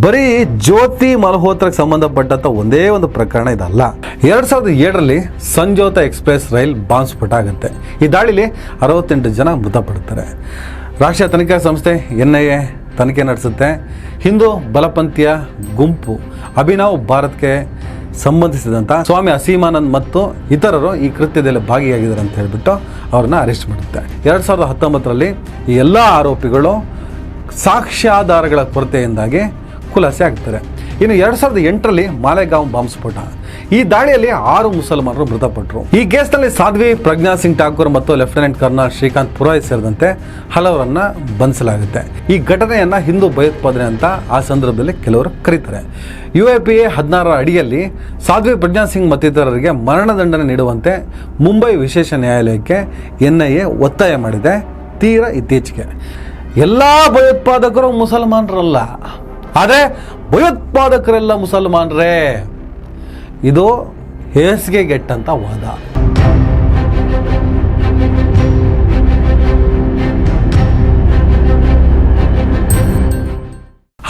ಬರೀ ಜ್ಯೋತಿ ಮಲ್ಹೋತ್ರಕ್ಕೆ ಸಂಬಂಧಪಟ್ಟಂತ ಒಂದೇ ಒಂದು ಪ್ರಕರಣ ಇದಲ್ಲ. 2007ರಲ್ಲಿ ಸಂಜೋತ ಎಕ್ಸ್ಪ್ರೆಸ್ ರೈಲ್ ಬಾಂಬ್ ಸ್ಫೋಟ ಆಗುತ್ತೆ. ಈ ದಾಳಿಲಿ 68 ಜನ ಮೃತಪಡ್ತಾರೆ. ರಾಷ್ಟ್ರೀಯ ತನಿಖಾ ಸಂಸ್ಥೆ NIA ತನಿಖೆ ನಡೆಸುತ್ತೆ. ಹಿಂದೂ ಬಲಪಂಥೀಯ ಗುಂಪು ಅಭಿನವ್ ಭಾರತ್ಗೆ ಸಂಬಂಧಿಸಿದಂಥ ಸ್ವಾಮಿ ಅಸೀಮಾನಂದ್ ಮತ್ತು ಇತರರು ಈ ಕೃತ್ಯದಲ್ಲಿ ಭಾಗಿಯಾಗಿದ್ದಾರೆ ಅಂತ ಹೇಳಿಬಿಟ್ಟು ಅವ್ರನ್ನ ಅರೆಸ್ಟ್ ಮಾಡುತ್ತೆ. 2019ರಲ್ಲಿ ಈ ಎಲ್ಲ ಆರೋಪಿಗಳು ಸಾಕ್ಷ್ಯಾಧಾರಗಳ ಕೊರತೆಯಿಂದಾಗಿ ಖುಲಾಸೆ ಆಗ್ತಾರೆ. ಇನ್ನು 2008ರಲ್ಲಿ ಮಾಲೇಗಾಂವ್ ಬಾಂಬ್ ಸ್ಫೋಟ. ಈ ದಾಳಿಯಲ್ಲಿ 6 ಮುಸಲ್ಮಾನರು ಮೃತಪಟ್ಟರು. ಈ ಕೇಸ್ನಲ್ಲಿ ಸಾಧ್ವಿ ಪ್ರಜ್ಞಾ ಸಿಂಗ್ ಠಾಕೂರ್ ಮತ್ತು ಲೆಫ್ಟಿನೆಂಟ್ ಕರ್ನಲ್ ಶ್ರೀಕಾಂತ್ ಪುರೋಹಿತ್ ಸೇರಿದಂತೆ ಹಲವರನ್ನ ಬಂಧಿಸಲಾಗುತ್ತೆ. ಈ ಘಟನೆಯನ್ನ ಹಿಂದೂ ಭಯೋತ್ಪಾದನೆ ಅಂತ ಆ ಸಂದರ್ಭದಲ್ಲಿ ಕೆಲವರು ಕರೀತಾರೆ. UAPA 16ರ ಅಡಿಯಲ್ಲಿ ಸಾಧ್ವಿ ಪ್ರಜ್ಞಾ ಸಿಂಗ್ ಮತ್ತಿತರರಿಗೆ ಮರಣದಂಡನೆ ನೀಡುವಂತೆ ಮುಂಬೈ ವಿಶೇಷ ನ್ಯಾಯಾಲಯಕ್ಕೆ NIA ಒತ್ತಾಯ ಮಾಡಿದೆ. ತೀರಾ ಇತ್ತೀಚೆಗೆ ಎಲ್ಲ ಭಯೋತ್ಪಾದಕರು ಮುಸಲ್ಮಾನರಲ್ಲ, ಆದರೆ ಭಯೋತ್ಪಾದಕರೆಲ್ಲ ಮುಸಲ್ಮಾನರೇ. ಇದು ಹೇಸಿಗೆಗೆಟ್ಟಂತ ವಾದ.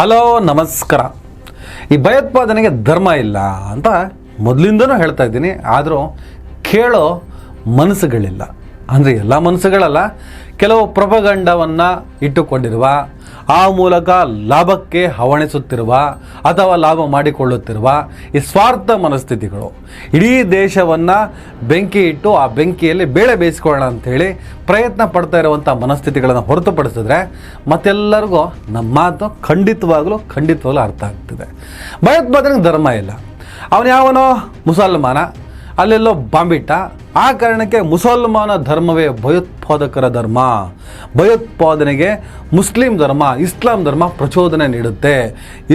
ಹಲೋ, ನಮಸ್ಕಾರ. ಈ ಭಯೋತ್ಪಾದನೆಗೆ ಧರ್ಮ ಇಲ್ಲ ಅಂತ ಮೊದಲಿಂದನೂ ಹೇಳ್ತಾ ಇದ್ದೀನಿ. ಆದರೂ ಕೇಳೋ ಮನಸ್ಸುಗಳಿಲ್ಲ. ಅಂದರೆ ಎಲ್ಲ ಮನಸ್ಸುಗಳಲ್ಲ, ಕೆಲವು ಪ್ರಪಗಂಡವನ್ನು ಇಟ್ಟುಕೊಂಡಿರುವ, ಆ ಮೂಲಕ ಲಾಭಕ್ಕೆ ಹವಣಿಸುತ್ತಿರುವ ಅಥವಾ ಲಾಭ ಮಾಡಿಕೊಳ್ಳುತ್ತಿರುವ ಈ ಸ್ವಾರ್ಥ ಮನಸ್ಥಿತಿಗಳು ಇಡೀ ದೇಶವನ್ನು ಬೆಂಕಿ ಇಟ್ಟು ಆ ಬೆಂಕಿಯಲ್ಲಿ ಬೇಳೆ ಬೇಯಿಸ್ಕೊಳ್ಳೋಣ ಅಂಥೇಳಿ ಪ್ರಯತ್ನ ಪಡ್ತಾ ಇರುವಂಥ ಮನಸ್ಥಿತಿಗಳನ್ನು ಹೊರತುಪಡಿಸಿದ್ರೆ ಮತ್ತೆಲ್ಲರಿಗೂ ನಮ್ಮ ಮಾತು ಖಂಡಿತವಾಗಲೂ ಅರ್ಥ ಆಗ್ತಿದೆ. ಭಯೋತ್ಪಾದನೆಗೆ ಧರ್ಮ ಇಲ್ಲ. ಅವನು ಯಾವನೋ ಮುಸಲ್ಮಾನ, ಅಲ್ಲೆಲ್ಲೋ ಬಾಂಬಿಟ್ಟ, ಆ ಕಾರಣಕ್ಕೆ ಮುಸಲ್ಮಾನ ಧರ್ಮವೇ ಭಯೋತ್ಪಾದಕರ ಧರ್ಮ, ಭಯೋತ್ಪಾದನೆಗೆ ಮುಸ್ಲಿಂ ಧರ್ಮ, ಇಸ್ಲಾಂ ಧರ್ಮ ಪ್ರಚೋದನೆ ನೀಡುತ್ತೆ,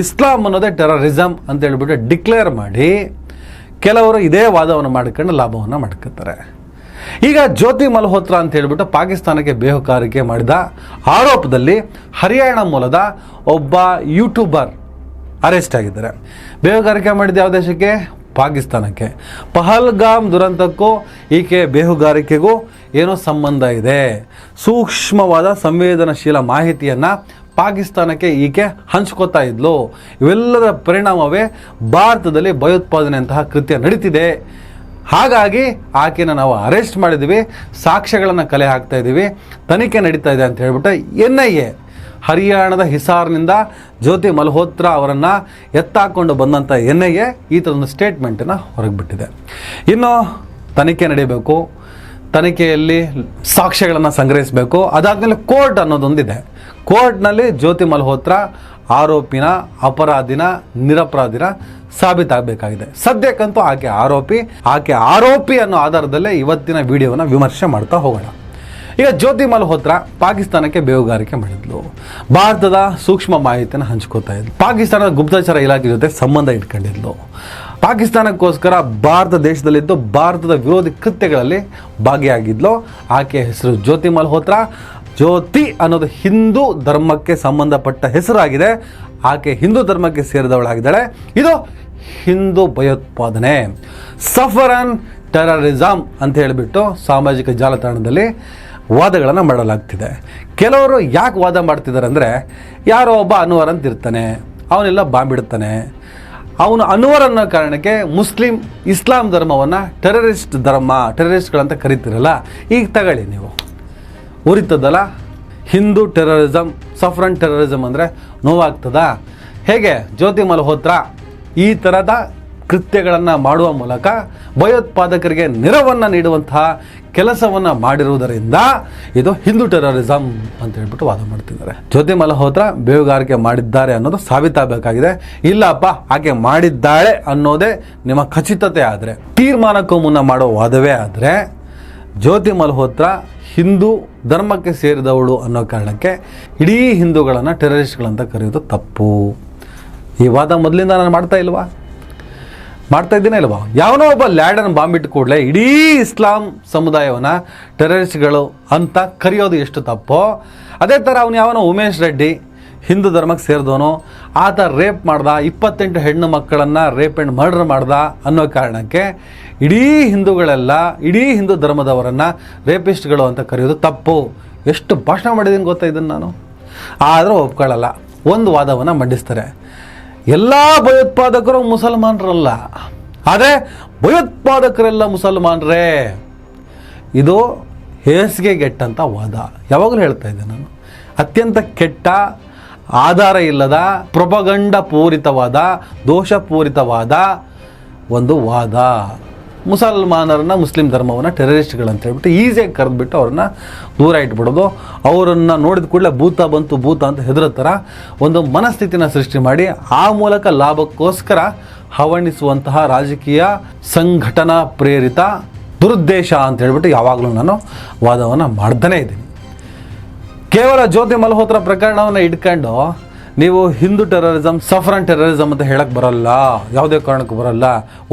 ಇಸ್ಲಾಂ ಅನ್ನೋದೇ ಟೆರರಿಸಮ್ ಅಂತ ಹೇಳ್ಬಿಟ್ಟು ಡಿಕ್ಲೇರ್ ಮಾಡಿ ಕೆಲವರು ಇದೇ ವಾದವನ್ನು ಮಾಡ್ಕೊಂಡು ಲಾಭವನ್ನು ಮಾಡ್ಕೊತಾರೆ. ಈಗ ಜ್ಯೋತಿ ಮಲ್ಹೋತ್ರಾ ಅಂತ ಹೇಳ್ಬಿಟ್ಟು ಪಾಕಿಸ್ತಾನಕ್ಕೆ ಬೇಹುಗಾರಿಕೆ ಮಾಡಿದ ಆರೋಪದಲ್ಲಿ ಹರಿಯಾಣ ಮೂಲದ ಒಬ್ಬ ಯೂಟ್ಯೂಬರ್ ಅರೆಸ್ಟ್ ಆಗಿದ್ದಾರೆ. ಬೇಹುಗಾರಿಕೆ ಮಾಡಿದ ಯಾವ ದೇಶಕ್ಕೆ? ಪಾಕಿಸ್ತಾನಕ್ಕೆ. ಪಹಲ್ಗಾಮ್ ದುರಂತಕ್ಕೂ ಈಕೆ ಬೇಹುಗಾರಿಕೆಗೂ ಏನೋ ಸಂಬಂಧ ಇದೆ. ಸೂಕ್ಷ್ಮವಾದ ಸಂವೇದನಶೀಲ ಮಾಹಿತಿಯನ್ನು ಪಾಕಿಸ್ತಾನಕ್ಕೆ ಈಕೆ ಹಂಚ್ಕೋತಾ ಇದ್ಲು. ಇವೆಲ್ಲದರ ಪರಿಣಾಮವೇ ಭಾರತದಲ್ಲಿ ಭಯೋತ್ಪಾದನೆ ಅಂತಹ ಕೃತ್ಯ ನಡೀತಿದೆ. ಹಾಗಾಗಿ ಆಕೆನ ನಾವು ಅರೆಸ್ಟ್ ಮಾಡಿದ್ದೀವಿ, ಸಾಕ್ಷ್ಯಗಳನ್ನು ಕಲೆ ಹಾಕ್ತಾ ಇದ್ದೀವಿ, ತನಿಖೆ ನಡೀತಾ ಇದೆ ಅಂತ ಹೇಳ್ಬಿಟ್ಟು NIA ಹರಿಯಾಣದ ಹಿಸಾರ್ನಿಂದ ಜ್ಯೋತಿ ಮಲ್ಹೋತ್ರಾ ಅವರನ್ನು ಎತ್ತಾಕೊಂಡು ಬಂದಂಥ NIA ಈ ಥರದೊಂದು ಸ್ಟೇಟ್ಮೆಂಟನ್ನು ಹೊರಗೆ ಬಿಟ್ಟಿದೆ. ಇನ್ನು ತನಿಖೆ ನಡೀಬೇಕು, ತನಿಖೆಯಲ್ಲಿ ಸಾಕ್ಷ್ಯಗಳನ್ನು ಸಂಗ್ರಹಿಸಬೇಕು. ಅದಾದಮೇಲೆ ಕೋರ್ಟ್ ಅನ್ನೋದೊಂದಿದೆ. ಕೋರ್ಟ್ನಲ್ಲಿ ಜ್ಯೋತಿ ಮಲ್ಹೋತ್ರಾ ಆರೋಪಿನ, ಅಪರಾಧಿನ, ನಿರಪರಾಧಿನ ಸಾಬೀತಾಗಬೇಕಾಗಿದೆ. ಸದ್ಯಕ್ಕಂತೂ ಆಕೆ ಆರೋಪಿ ಅನ್ನೋ ಆಧಾರದಲ್ಲೇ ಇವತ್ತಿನ ವಿಡಿಯೋವನ್ನು ವಿಮರ್ಶೆ ಮಾಡ್ತಾ ಹೋಗೋಣ. ಈಗ ಜ್ಯೋತಿ ಮಲ್ಹೋತ್ರಾ ಪಾಕಿಸ್ತಾನಕ್ಕೆ ಬೇಹುಗಾರಿಕೆ ಮಾಡಿದ್ಲು. ಭಾರತದ ಸೂಕ್ಷ್ಮ ಮಾಹಿತಿಯನ್ನು ಹಂಚ್ಕೋತಾ ಇದ್ಲು. ಪಾಕಿಸ್ತಾನದ ಗುಪ್ತಚರ ಇಲಾಖೆ ಜೊತೆ ಸಂಬಂಧ ಇಟ್ಕೊಂಡಿದ್ಲು. ಪಾಕಿಸ್ತಾನಕ್ಕೋಸ್ಕರ ಭಾರತ ದೇಶದಲ್ಲಿದ್ದು ಭಾರತದ ವಿರೋಧಿ ಕೃತ್ಯಗಳಲ್ಲಿ ಭಾಗಿಯಾಗಿದ್ಲು. ಆಕೆ ಹೆಸರು ಜ್ಯೋತಿ ಮಲ್ಹೋತ್ರಾ. ಜ್ಯೋತಿ ಅನ್ನೋದು ಹಿಂದೂ ಧರ್ಮಕ್ಕೆ ಸಂಬಂಧಪಟ್ಟ ಹೆಸರಾಗಿದೆ. ಆಕೆ ಹಿಂದೂ ಧರ್ಮಕ್ಕೆ ಸೇರಿದವಳಾಗಿದ್ದಾಳೆ. ಇದು ಹಿಂದೂ ಭಯೋತ್ಪಾದನೆ, ಸಫರನ್ ಟೆರರಿಸಮ್ ಅಂತ ಹೇಳಿಬಿಟ್ಟು ಸಾಮಾಜಿಕ ಜಾಲತಾಣದಲ್ಲಿ ವಾದಗಳನ್ನು ಮಾಡಲಾಗ್ತಿದೆ. ಕೆಲವರು ಯಾಕೆ ವಾದ ಮಾಡ್ತಿದ್ದಾರೆ ಅಂದರೆ, ಯಾರೋ ಒಬ್ಬ ಅನ್ವರ್ ಅಂತ ಇರ್ತಾನೆ, ಅವನೆಲ್ಲ ಬಾಂಬಿಡ್ತಾನೆ. ಅವನು ಅನ್ವರ್ ಅನ್ನೋ ಕಾರಣಕ್ಕೆ ಇಸ್ಲಾಂ ಧರ್ಮವನ್ನು ಟೆರರಿಸ್ಟ್ಗಳಂತ ಕರಿತಿರಲ್ಲ. ಈಗ ತಗೊಳ್ಳಿ, ನೀವು ಉರಿತದಲ್ಲ ಹಿಂದೂ ಟೆರರಿಸಮ್, ಸಫ್ರನ್ ಟೆರರಿಸಮ್ ಅಂದರೆ ನೋವಾಗ್ತದಾ? ಹೇಗೆ ಜ್ಯೋತಿ ಮಲ್ಹೋತ್ರಾ ಈ ಥರದ ಕೃತ್ಯಗಳನ್ನು ಮಾಡುವ ಮೂಲಕ ಭಯೋತ್ಪಾದಕರಿಗೆ ನೆರವನ್ನು ನೀಡುವಂತಹ ಕೆಲಸವನ್ನು ಮಾಡಿರುವುದರಿಂದ ಇದು ಹಿಂದೂ ಟೆರರಿಸಮ್ ಅಂತ ಹೇಳ್ಬಿಟ್ಟು ವಾದ ಮಾಡ್ತಿದ್ದಾರೆ. ಜ್ಯೋತಿ ಮಲ್ಹೋತ್ರಾ ಬೇಹುಗಾರಿಕೆ ಮಾಡಿದ್ದಾರೆ ಅನ್ನೋದು ಸಾಬೀತಾಗಬೇಕಾಗಿದೆ. ಇಲ್ಲಪ್ಪ ಆಕೆ ಮಾಡಿದ್ದಾಳೆ ಅನ್ನೋದೇ ನಿಮ್ಮ ಖಚಿತತೆ ಆದರೆ, ತೀರ್ಮಾನಕ್ಕೂ ಮುನ್ನ ಮಾಡೋ ವಾದವೇ ಆದರೆ, ಜ್ಯೋತಿ ಮಲ್ಹೋತ್ರಾ ಹಿಂದೂ ಧರ್ಮಕ್ಕೆ ಸೇರಿದವಳು ಅನ್ನೋ ಕಾರಣಕ್ಕೆ ಇಡೀ ಹಿಂದೂಗಳನ್ನು ಟೆರರಿಸ್ಟ್ಗಳಂತ ಕರೆಯೋದು ತಪ್ಪು. ಈ ವಾದ ಮೊದಲಿಂದ ನಾನು ಮಾಡ್ತಾ ಇದ್ದೀನೇ ಇಲ್ವಾ? ಯಾವನೋ ಒಬ್ಬ ಲ್ಯಾಡನ್ ಬಾಂಬಿಟ್ಟು ಕೂಡಲೇ ಇಡೀ ಇಸ್ಲಾಂ ಸಮುದಾಯವನ್ನು ಟೆರರಿಸ್ಟ್ಗಳು ಅಂತ ಕರೆಯೋದು ಎಷ್ಟು ತಪ್ಪೋ, ಅದೇ ಥರ ಅವನು ಯಾವನೋ ಉಮೇಶ್ ರೆಡ್ಡಿ ಹಿಂದೂ ಧರ್ಮಕ್ಕೆ ಸೇರಿದವನು, ಆತ ರೇಪ್ ಮಾಡ್ದ, 28 ಹೆಣ್ಣು ಮಕ್ಕಳನ್ನು ರೇಪ್ ಆ್ಯಂಡ್ ಮರ್ಡರ್ ಮಾಡ್ದ ಅನ್ನೋ ಕಾರಣಕ್ಕೆ ಇಡೀ ಹಿಂದೂ ಧರ್ಮದವರನ್ನು ರೇಪಿಸ್ಟ್ಗಳು ಅಂತ ಕರೆಯೋದು ತಪ್ಪು. ಎಷ್ಟು ಭಾಷಣ ಮಾಡಿದ್ದೀನಿ ಗೊತ್ತಾ ಇದನ್ನು ನಾನು. ಆದರೂ ಒಪ್ಕೊಳ್ಳಲ್ಲ. ಒಂದು ವಾದವನ್ನು ಮಂಡಿಸ್ತಾರೆ. ಎಲ್ಲ ಭಯೋತ್ಪಾದಕರು ಮುಸಲ್ಮಾನರಲ್ಲ, ಆದರೆ ಭಯೋತ್ಪಾದಕರೆಲ್ಲ ಮುಸಲ್ಮಾನರೇ. ಇದು ಹೇಸಿಗೆಗೆಟ್ಟಂಥ ವಾದ. ಯಾವಾಗಲೂ ಹೇಳ್ತಾ ಇದ್ದೆ ನಾನು, ಅತ್ಯಂತ ಕೆಟ್ಟ, ಆಧಾರ ಇಲ್ಲದ, ಪ್ರೊಪಗಂಡ ಪೂರಿತವಾದ, ದೋಷಪೂರಿತವಾದ ಒಂದು ವಾದ. ಮುಸಲ್ಮಾನರನ್ನ, ಮುಸ್ಲಿಂ ಧರ್ಮವನ್ನು ಟೆರರಿಸ್ಟ್ಗಳಂತ ಹೇಳ್ಬಿಟ್ಟು ಈಸಿಯಾಗಿ ಕರೆದುಬಿಟ್ಟು ಅವ್ರನ್ನ ದೂರ ಇಟ್ಬಿಡೋದು, ಅವರನ್ನು ನೋಡಿದ ಕೂಡಲೇ ಭೂತ ಬಂತು ಭೂತ ಅಂತ ಹೆದರೋ ಥರ ಒಂದು ಮನಸ್ಥಿತಿನ ಸೃಷ್ಟಿ ಮಾಡಿ ಆ ಮೂಲಕ ಲಾಭಕ್ಕೋಸ್ಕರ ಹವಣಿಸುವಂತಹ ರಾಜಕೀಯ ಸಂಘಟನಾ ಪ್ರೇರಿತ ದುರುದ್ದೇಶ ಅಂತ ಹೇಳ್ಬಿಟ್ಟು ಯಾವಾಗಲೂ ನಾನು ವಾದವನ್ನು ಮಾಡ್ತಾನೇ ಇದ್ದೀನಿ. ಕೇವಲ ಜ್ಯೋತಿ ಮಲ್ಹೋತ್ರಾ ಪ್ರಕರಣವನ್ನು ಇಟ್ಕೊಂಡು ನೀವು ಹಿಂದೂ ಟೆರರಿಸಮ್, ಸಫ್ರಾನ್ ಟೆರರಿಸಮ್ ಅಂತ ಹೇಳಕ್ಕೆ ಬರಲ್ಲ, ಯಾವುದೇ ಕಾರಣಕ್ಕೂ ಬರಲ್ಲ.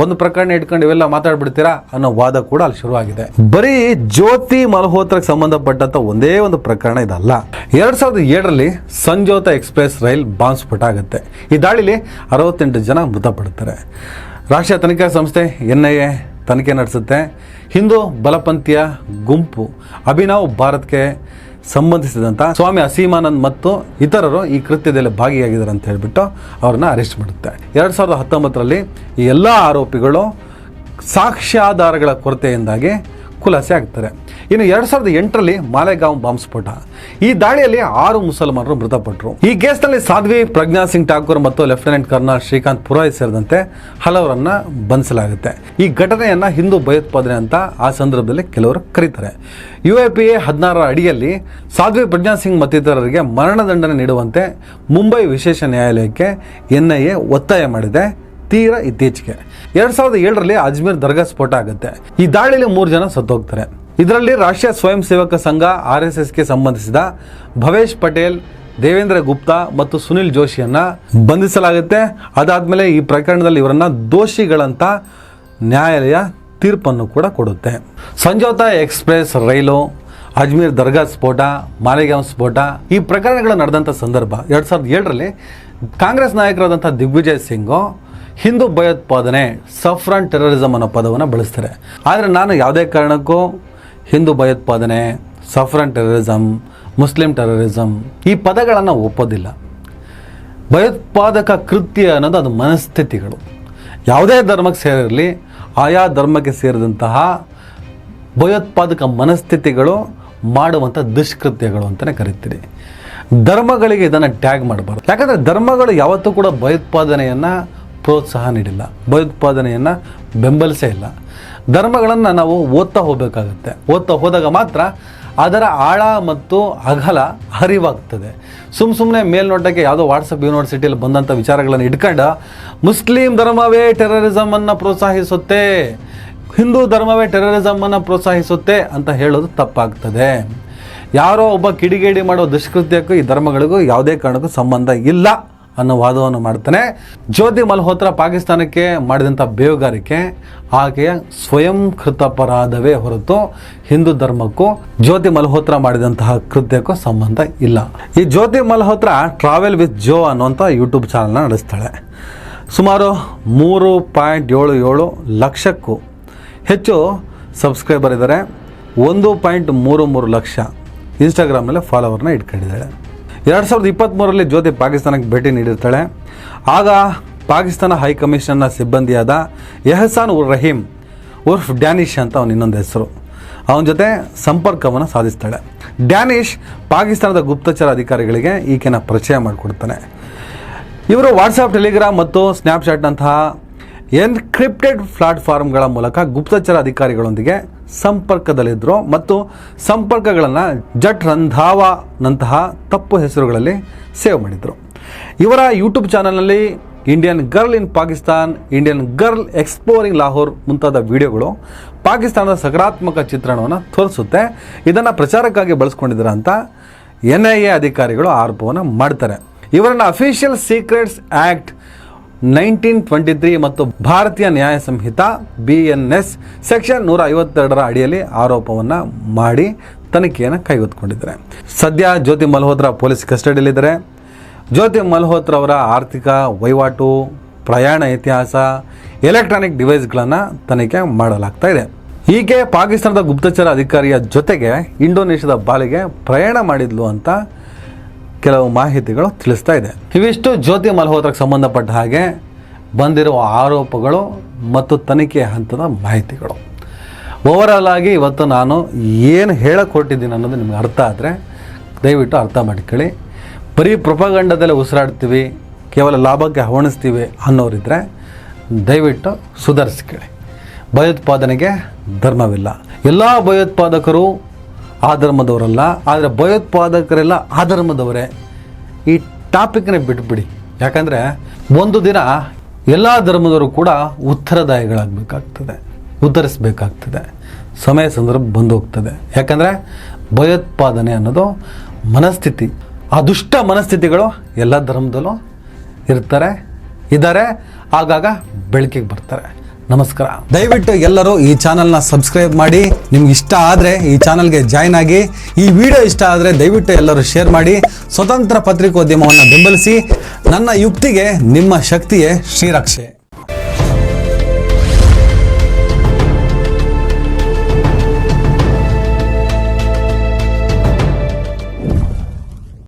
ಒಂದು ಪ್ರಕರಣ ಇಟ್ಕೊಂಡು ಇವೆಲ್ಲ ಮಾತಾಡ್ಬಿಡ್ತೀರಾ ಅನ್ನೋ ವಾದ ಕೂಡ ಅಲ್ಲಿ ಶುರುವಾಗಿದೆ. ಬರೀ ಜ್ಯೋತಿ ಮಲ್ಹೋತ್ರಕ್ಕೆ ಸಂಬಂಧಪಟ್ಟಂತ ಒಂದೇ ಒಂದು ಪ್ರಕರಣ ಇದಲ್ಲ. 2007ರಲ್ಲಿ ಸಂಜೋತ ಎಕ್ಸ್ಪ್ರೆಸ್ ರೈಲ್ ಬಾಂಬ್ ಸ್ಫೋಟ ಆಗುತ್ತೆ. ಈ ದಾಳಿಲಿ 68 ಜನ ಮೃತಪಡ್ತಾರೆ. ರಾಷ್ಟ್ರೀಯ ತನಿಖಾ ಸಂಸ್ಥೆ NIA ತನಿಖೆ ನಡೆಸುತ್ತೆ. ಹಿಂದೂ ಬಲಪಂಥೀಯ ಗುಂಪು ಅಭಿನವ್ ಭಾರತ್ಗೆ ಸಂಬಂಧಿಸಿದಂಥ ಸ್ವಾಮಿ ಅಸೀಮಾನಂದ್ ಮತ್ತು ಇತರರು ಈ ಕೃತ್ಯದಲ್ಲಿ ಭಾಗಿಯಾಗಿದ್ದಾರೆ ಅಂತ ಹೇಳಿಬಿಟ್ಟು ಅವ್ರನ್ನ ಅರೆಸ್ಟ್ ಮಾಡುತ್ತೆ. 2019ರಲ್ಲಿ ಈ ಎಲ್ಲ ಆರೋಪಿಗಳು ಸಾಕ್ಷ್ಯಾಧಾರಗಳ ಕೊರತೆಯಿಂದಾಗಿ ಖುಲಾಸೆ ಆಗ್ತಾರೆ. ಇನ್ನು 2008ರಲ್ಲಿ ಮಾಲೆಗಾಂವ್ ಬಾಂಬ್ ಸ್ಫೋಟ. ಈ ದಾಳಿಯಲ್ಲಿ 6 ಮುಸಲ್ಮಾನರು ಮೃತಪಟ್ಟರು. ಈ ಕೇಸ್ನಲ್ಲಿ ಸಾಧ್ವಿ ಪ್ರಜ್ಞಾ ಸಿಂಗ್ ಠಾಕೂರ್ ಮತ್ತು ಲೆಫ್ಟಿನೆಂಟ್ ಕರ್ನಲ್ ಶ್ರೀಕಾಂತ್ ಪುರೋಹಿತ್ ಸೇರಿದಂತೆ ಹಲವರನ್ನ ಬಂಧಿಸಲಾಗುತ್ತೆ. ಈ ಘಟನೆಯನ್ನ ಹಿಂದೂ ಭಯೋತ್ಪಾದನೆ ಅಂತ ಆ ಸಂದರ್ಭದಲ್ಲಿ ಕೆಲವರು ಕರೀತಾರೆ. UAPA 16ರ ಅಡಿಯಲ್ಲಿ ಸಾಧ್ವಿ ಪ್ರಜ್ಞಾ ಸಿಂಗ್ ಮತ್ತಿತರರಿಗೆ ಮರಣದಂಡನೆ ನೀಡುವಂತೆ ಮುಂಬೈ ವಿಶೇಷ ನ್ಯಾಯಾಲಯಕ್ಕೆ NIA ಒತ್ತಾಯ ಮಾಡಿದೆ. ತೀರಾ ಇತ್ತೀಚೆಗೆ 2007ರಲ್ಲಿ ಅಜ್ಮೀರ್ ದರ್ಗಾ ಸ್ಫೋಟ ಆಗುತ್ತೆ. ಈ ದಾಳಿಯಲ್ಲಿ 3 ಜನ ಸತ್ತೋಗ್ತಾರೆ. ಇದರಲ್ಲಿ ರಾಷ್ಟ್ರೀಯ ಸ್ವಯಂ ಸೇವಕ ಸಂಘ RSSಗೆ ಸಂಬಂಧಿಸಿದ ಭವೇಶ್ ಪಟೇಲ್, ದೇವೇಂದ್ರ ಗುಪ್ತಾ ಮತ್ತು ಸುನಿಲ್ ಜೋಶಿಯನ್ನ ಬಂಧಿಸಲಾಗುತ್ತೆ. ಅದಾದ್ಮೇಲೆ ಈ ಪ್ರಕರಣದಲ್ಲಿ ಇವರನ್ನ ದೋಷಿಗಳಂತ ನ್ಯಾಯಾಲಯ ತೀರ್ಪನ್ನು ಕೂಡ ಕೊಡುತ್ತೆ. ಸಂಜೋತಾ ಎಕ್ಸ್ಪ್ರೆಸ್ ರೈಲು, ಅಜ್ಮೀರ್ ದರ್ಗಾ ಸ್ಫೋಟ, ಮಾಲೆಗಾಂವ್ ಸ್ಫೋಟ ಈ ಪ್ರಕರಣಗಳು ನಡೆದಂಥ ಸಂದರ್ಭ 2007ರಲ್ಲಿ ಕಾಂಗ್ರೆಸ್ ನಾಯಕರಾದಂಥ ದಿಗ್ವಿಜಯ್ ಸಿಂಗ್ ಹಿಂದೂ ಭಯೋತ್ಪಾದನೆ, ಸಫ್ರಾನ್ ಟೆರರಿಸಮ್ ಅನ್ನೋ ಪದವನ್ನು ಬಳಸ್ತಾರೆ. ಆದರೆ ನಾನು ಯಾವುದೇ ಕಾರಣಕ್ಕೂ ಹಿಂದೂ ಭಯೋತ್ಪಾದನೆ, ಸಫ್ರಾನ್ ಟೆರರಿಸಮ್, ಮುಸ್ಲಿಂ ಟೆರರಿಸಮ್ ಈ ಪದಗಳನ್ನು ಒಪ್ಪೋದಿಲ್ಲ. ಭಯೋತ್ಪಾದಕ ಕೃತ್ಯ ಅನ್ನೋದು ಅದು ಮನಸ್ಥಿತಿಗಳು. ಯಾವುದೇ ಧರ್ಮಕ್ಕೆ ಸೇರಿರಲಿ, ಆಯಾ ಧರ್ಮಕ್ಕೆ ಸೇರಿದಂತಹ ಭಯೋತ್ಪಾದಕ ಮನಸ್ಥಿತಿಗಳು ಮಾಡುವಂಥ ದುಷ್ಕೃತ್ಯಗಳು ಅಂತಲೇ ಕರಿತೀರಿ. ಧರ್ಮಗಳಿಗೆ ಇದನ್ನು ಟ್ಯಾಗ್ ಮಾಡಬಾರ್ದು. ಯಾಕಂದರೆ ಧರ್ಮಗಳು ಯಾವತ್ತೂ ಕೂಡ ಭಯೋತ್ಪಾದನೆಯನ್ನು ಪ್ರೋತ್ಸಾಹ ನೀಡಿಲ್ಲ, ಭಯೋತ್ಪಾದನೆಯನ್ನು ಬೆಂಬಲಿಸೇ ಇಲ್ಲ. ಧರ್ಮಗಳನ್ನು ನಾವು ಓದ್ತಾ ಹೋಗಬೇಕಾಗುತ್ತೆ. ಓದ್ತಾ ಹೋದಾಗ ಮಾತ್ರ ಅದರ ಆಳ ಮತ್ತು ಅಗಲ ಅರಿವಾಗ್ತದೆ. ಸುಮ್ಮನೆ ಮೇಲ್ನೋಟಕ್ಕೆ ಯಾವುದೋ ವಾಟ್ಸಪ್ ಯೂನಿವರ್ಸಿಟಿಯಲ್ಲಿ ಬಂದಂಥ ವಿಚಾರಗಳನ್ನು ಇಟ್ಕೊಂಡು ಮುಸ್ಲಿಂ ಧರ್ಮವೇ ಟೆರರಿಸಮನ್ನು ಪ್ರೋತ್ಸಾಹಿಸುತ್ತೆ, ಹಿಂದೂ ಧರ್ಮವೇ ಟೆರರಿಸಮನ್ನು ಪ್ರೋತ್ಸಾಹಿಸುತ್ತೆ ಅಂತ ಹೇಳೋದು ತಪ್ಪಾಗ್ತದೆ. ಯಾರೋ ಒಬ್ಬ ಕಿಡಿಗೇಡಿ ಮಾಡೋ ದುಷ್ಕೃತ್ಯಕ್ಕೂ ಈ ಧರ್ಮಗಳಿಗೂ ಯಾವುದೇ ಕಾರಣಕ್ಕೂ ಸಂಬಂಧ ಇಲ್ಲ ಅನ್ನೋ ವಾದವನ್ನು ಮಾಡ್ತಾನೆ. ಜ್ಯೋತಿ ಮಲ್ಹೋತ್ರಾ ಪಾಕಿಸ್ತಾನಕ್ಕೆ ಮಾಡಿದಂಥ ಬೇಹುಗಾರಿಕೆ ಆಕೆಯ ಸ್ವಯಂ ಕೃತಾಪರಾಧವೇ ಹೊರತು ಹಿಂದೂ ಧರ್ಮಕ್ಕೂ ಜ್ಯೋತಿ ಮಲ್ಹೋತ್ರಾ ಮಾಡಿದಂತಹ ಕೃತ್ಯಕ್ಕೂ ಸಂಬಂಧ ಇಲ್ಲ. ಈ ಜ್ಯೋತಿ ಮಲ್ಹೋತ್ರಾ ಟ್ರಾವೆಲ್ ವಿತ್ ಜೋ ಅನ್ನುವಂಥ ಯೂಟ್ಯೂಬ್ ಚಾನಲ್ನ ನಡೆಸ್ತಾಳೆ. ಸುಮಾರು 3.77 ಲಕ್ಷಕ್ಕೂ ಹೆಚ್ಚು ಸಬ್ಸ್ಕ್ರೈಬರ್ ಇದ್ದಾರೆ. 1.33 ಲಕ್ಷ ಇನ್ಸ್ಟಾಗ್ರಾಮ್ನಲ್ಲಿ ಫಾಲೋವರ್ನ ಇಟ್ಕೊಂಡಿದ್ದಾಳೆ. 2023ರಲ್ಲಿ ಜ್ಯೋತಿ ಪಾಕಿಸ್ತಾನಕ್ಕೆ ಭೇಟಿ ನೀಡಿರ್ತಾಳೆ. ಆಗ ಪಾಕಿಸ್ತಾನ ಹೈಕಮಿಷನ್ನ ಸಿಬ್ಬಂದಿಯಾದ ಎಹಸಾನ್ ಉರ್ ರಹೀಂ ಉರ್ಫ್ ಡ್ಯಾನಿಶ್ ಅಂತ ಅವನ ಇನ್ನೊಂದು ಹೆಸರು, ಅವನ ಜೊತೆ ಸಂಪರ್ಕವನ್ನು ಸಾಧಿಸ್ತಾಳೆ. ಡ್ಯಾನಿಶ್ ಪಾಕಿಸ್ತಾನದ ಗುಪ್ತಚರ ಅಧಿಕಾರಿಗಳಿಗೆ ಈಕೆನ ಪರಿಚಯ ಮಾಡಿಕೊಡ್ತಾನೆ. ಇವರು ವಾಟ್ಸಪ್, ಟೆಲಿಗ್ರಾಮ್ ಮತ್ತು ಸ್ನ್ಯಾಪ್ಚಾಟ್ನಂತಹ ಎನ್ಕ್ರಿಪ್ಟೆಡ್ ಪ್ಲಾಟ್ಫಾರ್ಮ್ಗಳ ಮೂಲಕ ಗುಪ್ತಚರ ಅಧಿಕಾರಿಗಳೊಂದಿಗೆ ಸಂಪರ್ಕದಲ್ಲಿದ್ದರು ಮತ್ತು ಸಂಪರ್ಕಗಳನ್ನು ಜಟ್ ರಂಧಾವಾನಂತಹ ತಪ್ಪು ಹೆಸರುಗಳಲ್ಲಿ ಸೇವ್ ಮಾಡಿದರು. ಇವರ ಯೂಟ್ಯೂಬ್ ಚಾನಲ್ನಲ್ಲಿ Indian girl in Pakistan, Indian girl exploring Lahore ಮುಂತಾದ ವಿಡಿಯೋಗಳು ಪಾಕಿಸ್ತಾನದ ಸಕಾರಾತ್ಮಕ ಚಿತ್ರಣವನ್ನು ತೋರಿಸುತ್ತೆ. ಇದನ್ನು ಪ್ರಚಾರಕ್ಕಾಗಿ ಬಳಸ್ಕೊಂಡಿದ್ದಾರೆ ಅಂತ NIA ಅಧಿಕಾರಿಗಳು ಆರೋಪವನ್ನು ಮಾಡ್ತಾರೆ. ಇವರನ್ನು ಅಫಿಷಿಯಲ್ ಸೀಕ್ರೆಟ್ಸ್ ಆ್ಯಕ್ಟ್ 1923 ಮತ್ತು ಭಾರತೀಯ ನ್ಯಾಯ ಸಂಹಿತಾ BNS ಸೆಕ್ಷನ್ 152ರ ಅಡಿಯಲ್ಲಿ ಆರೋಪವನ್ನು ಮಾಡಿ ತನಿಖೆಯನ್ನು ಕೈಗೆತ್ತಿಕೊಂಡಿದ್ದಾರೆ. ಸದ್ಯ ಜ್ಯೋತಿ ಮಲ್ಹೋತ್ರಾ ಪೊಲೀಸ್ ಕಸ್ಟಡಿಯಲ್ಲಿದ್ದಾರೆ. ಜ್ಯೋತಿ ಮಲ್ಹೋತ್ರಾ ಅವರ ಆರ್ಥಿಕ ವಹಿವಾಟು, ಪ್ರಯಾಣ ಇತಿಹಾಸ, ಎಲೆಕ್ಟ್ರಾನಿಕ್ ಡಿವೈಸ್ಗಳನ್ನು ತನಿಖೆ ಮಾಡಲಾಗ್ತಾ ಇದೆ. ಈಕೆ ಪಾಕಿಸ್ತಾನದ ಗುಪ್ತಚರ ಅಧಿಕಾರಿಯ ಜೊತೆಗೆ ಇಂಡೋನೇಷ್ಯಾದ ಬಾಲಿಗೆ ಪ್ರಯಾಣ ಮಾಡಿದ್ಲು ಅಂತ ಕೆಲವು ಮಾಹಿತಿಗಳು ತಿಳಿಸ್ತಾ ಇದೆ. ಇವಿಷ್ಟು ಜ್ಯೋತಿ ಮಲ್ಹೋತ್ರಕ್ಕೆ ಸಂಬಂಧಪಟ್ಟ ಹಾಗೆ ಬಂದಿರುವ ಆರೋಪಗಳು ಮತ್ತು ತನಿಖೆಯ ಹಂತದ ಮಾಹಿತಿಗಳು. ಓವರಾಲ್ ಆಗಿ ಇವತ್ತು ನಾನು ಏನು ಹೇಳಕ್ಕೆ ಹೊರಟಿದ್ದೀನಿ ಅನ್ನೋದು ನಿಮ್ಗೆ ಅರ್ಥ ಆದರೆ ದಯವಿಟ್ಟು ಅರ್ಥ ಮಾಡ್ಕೊಳ್ಳಿ. ಬರೀ ಪ್ರೊಪಗಂಡದಲ್ಲೇ ಉಸಿರಾಡ್ತೀವಿ, ಕೇವಲ ಲಾಭಕ್ಕೆ ಹವಣಿಸ್ತೀವಿ ಅನ್ನೋರಿದ್ದರೆ ದಯವಿಟ್ಟು ಸುಧಾರಿಸ್ಕೊಳ್ಳಿ. ಭಯೋತ್ಪಾದನೆಗೆ ಧರ್ಮವಿಲ್ಲ. ಎಲ್ಲ ಭಯೋತ್ಪಾದಕರು ಆ ಧರ್ಮದವರಲ್ಲ, ಆದರೆ ಭಯೋತ್ಪಾದಕರೆಲ್ಲ ಆ ಧರ್ಮದವರೇ. ಈ ಟಾಪಿಕ್ನೇ ಬಿಟ್ಬಿಡಿ. ಯಾಕಂದರೆ ಒಂದು ದಿನ ಎಲ್ಲ ಧರ್ಮದವರು ಕೂಡ ಉತ್ತರದಾಯಿಗಳಾಗಬೇಕಾಗ್ತದೆ, ಉತ್ತರಿಸಬೇಕಾಗ್ತದೆ. ಸಮಯ ಸಂದರ್ಭ ಬಂದು ಹೋಗ್ತದೆ. ಯಾಕಂದರೆ ಭಯೋತ್ಪಾದನೆ ಅನ್ನೋದು ಮನಸ್ಥಿತಿ. ಆ ದುಷ್ಟ ಮನಸ್ಥಿತಿಗಳು ಎಲ್ಲ ಧರ್ಮದಲ್ಲೂ ಇದ್ದಾರೆ, ಆಗಾಗ ಬೆಳಕಿಗೆ ಬರ್ತಾರೆ. ನಮಸ್ಕಾರ. ದಯವಿಟ್ಟು ಎಲ್ಲರೂ ಈ ಚಾನಲ್ನ ಸಬ್ಸ್ಕ್ರೈಬ್ ಮಾಡಿ. ನಿಮ್ಗೆ ಇಷ್ಟ ಆದರೆ ಈ ಚಾನಲ್ಗೆ ಜಾಯ್ನ್ ಆಗಿ. ಈ ವಿಡಿಯೋ ಇಷ್ಟ ಆದರೆ ದಯವಿಟ್ಟು ಎಲ್ಲರೂ ಶೇರ್ ಮಾಡಿ. ಸ್ವತಂತ್ರ ಪತ್ರಿಕೋದ್ಯಮವನ್ನು ಬೆಂಬಲಿಸಿ. ನನ್ನ ಯುಕ್ತಿಗೆ ನಿಮ್ಮ ಶಕ್ತಿಯೇ ಶ್ರೀರಕ್ಷೆ.